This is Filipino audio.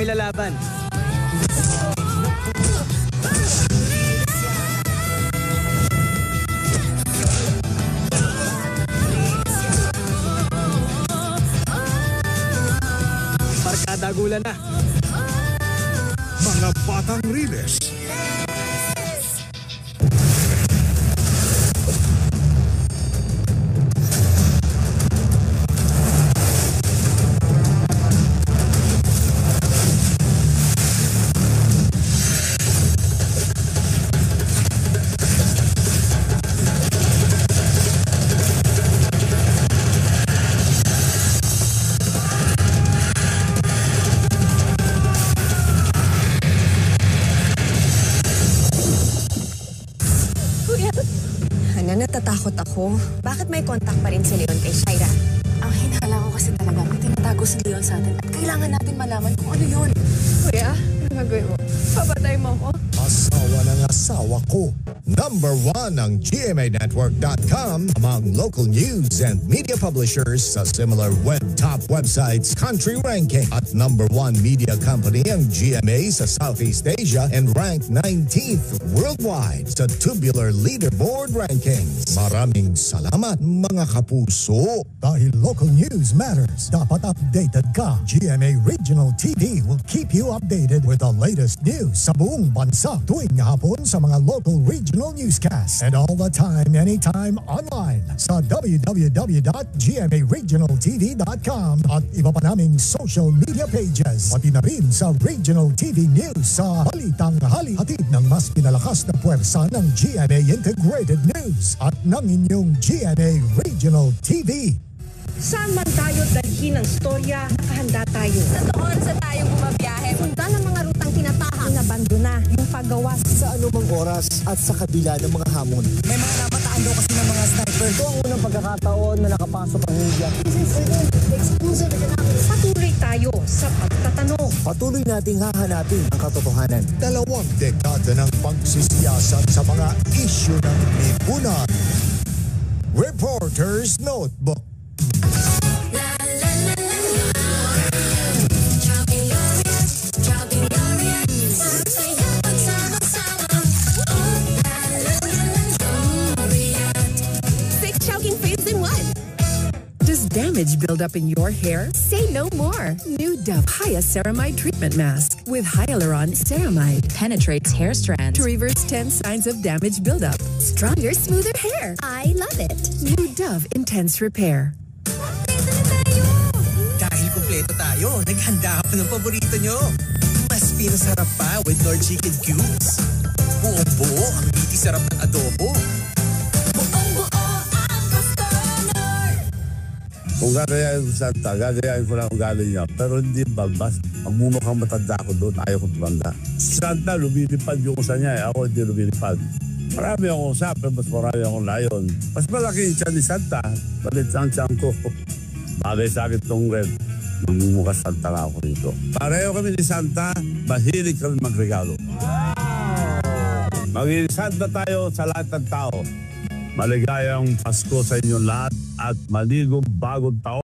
ilalaban. Barkada-gulan na. Mga batang riles. Natatakot ako. Bakit may contact pa rin si Leon kay Shaira? Ang hinala ko kasi talaga may tinatago si Leon sa atin at kailangan natin malaman kung ano yun. Kuya, ano gagawin mo? Papatay mo ako? Asawa ng asawa ko. #1 ang GMANetwork.com among local news and media publishers sa similar web top websites country ranking. At #1 media company ang GMA sa Southeast Asia and ranked 19th worldwide sa Tubular Leaderboard rankings. Maraming salamat mga kapuso. Dahil local news matters, dapat updated ka. GMA Regional TV will keep you updated with the latest news sa buong bansa tuwing hapon sa mga local regional newscasts and all the time, anytime online sa www.gmaregionaltv.com at iba pa naming social media pages. Pati na rin sa Regional TV News sa Balitang Hali, hatid ng mas pinalakas na puwersa ng GMA Integrated News at ng inyong GMA Regional TV. Saan man tayo dalhin ang storya, nakahanda tayo. Sa oras na tayong bumabiyahe, sundan ang mga rutang tinatahak. Inabando na yung paggawa sa anumang oras at sa kabila ng mga hamon. May mga napataan daw kasi ng mga sniper. Ito ang unang pagkakataon na nakapasok ang media. This is exclusive economics. Patuloy tayo sa pagtatanong. Patuloy nating hahanapin ang katotohanan. 2 dekada ng pagsisiyasat sa mga isyu ng lipunan. Reporter's Notebook. Damage build up in your hair? Say no more. New Dove Hyaluronic Treatment Mask with Hyaluron Ceramide Penetrates hair strands to reverse 10 signs of damage buildup. Stronger, smoother hair. I love it. New Dove Intense Repair. Dahil kumpleto tayo, naghanda ka pa ng paborito nyo. Mas pinasarap pa with Lord Chicken Cubes. Buong-buo ang biti sarap ng adobo. Kung gagayain ko Santa, gagayain ko lang ugali niya. Pero hindi balbas. Magmumukhang matanda ko doon, ayaw ko tumanda. Si Santa, lumilipad yung usa niya. Ako hindi lumilipad. Marami akong usap, mas marami akong layon. Mas malaki yung tiyan ni Santa. Balit ang tiyan ko. Bagay sa akin itong red. Magmumukha Santa nga ako rito. Pareho kami ni Santa, mahilig kami magregalo. Maging Santa tayo sa lahat ng tao. Maligayang Pasko sa inyong lahat at maligong bagong taon.